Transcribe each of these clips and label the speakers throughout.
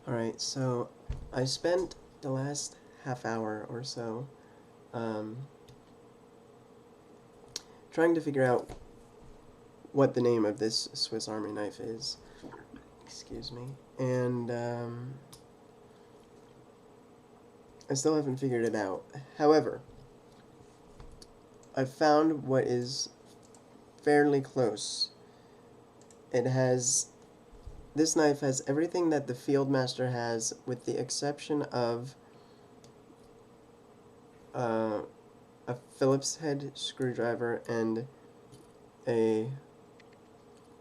Speaker 1: Alright, so I spent the last half hour or so trying to figure out what the name of this Swiss Army knife is. Excuse me. And I still haven't figured it out. However, I've found what is fairly close. This knife has everything that the Fieldmaster has, with the exception of a Phillips head screwdriver and a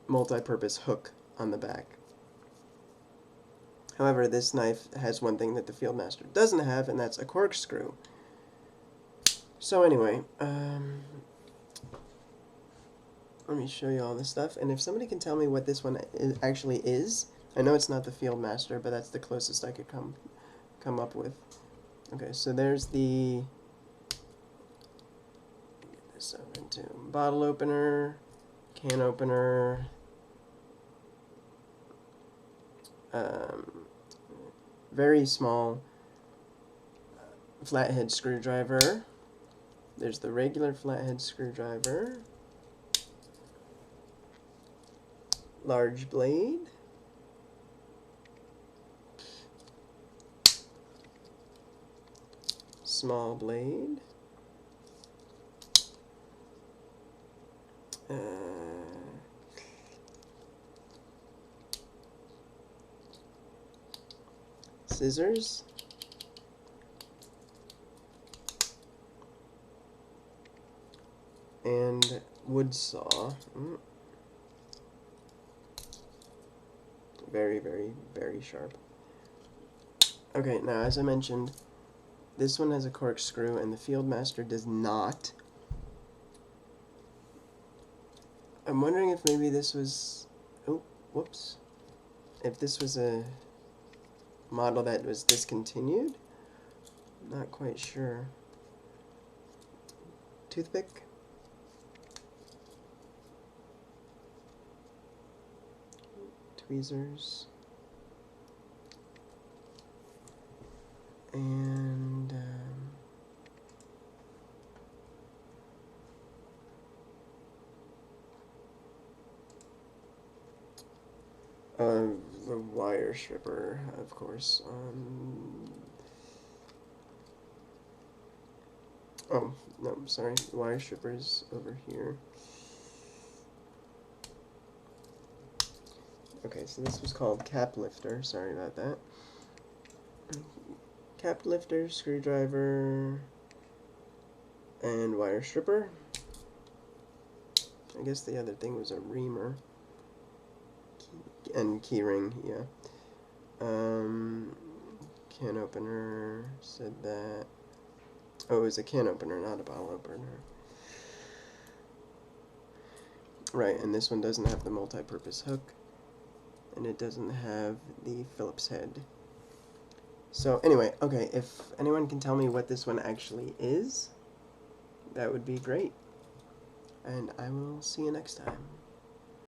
Speaker 1: multi-purpose hook on the back. However, this knife has one thing that the Fieldmaster doesn't have, and that's a corkscrew. So anyway, let me show you all this stuff, and if somebody can tell me what this one actually is. I know it's not the Fieldmaster, but that's the closest I could come up with. Okay, so there's the, get this up into bottle opener, can opener, very small flathead screwdriver. There's the regular flathead screwdriver, large blade, small blade, scissors, and wood saw. Very, very, very sharp. Okay, now as I mentioned, this one has a corkscrew and the Fieldmaster does not. I'm wondering if maybe this was, oh, whoops, if this was a model that was discontinued. Not quite sure. Toothpick. Tweezers. And the wire stripper, of course. Oh, no, I'm sorry. The wire stripper's over here. Okay, so this was called cap lifter. Sorry about that. Cap lifter, screwdriver, and wire stripper. I guess the other thing was a reamer. And key ring, yeah. Can opener, said that. Oh, it was a can opener, not a bottle opener. Right, and this one doesn't have the multi-purpose hook. And it doesn't have the Phillips head. So anyway, okay, if anyone can tell me what this one actually is, that would be great. And I will see you next time.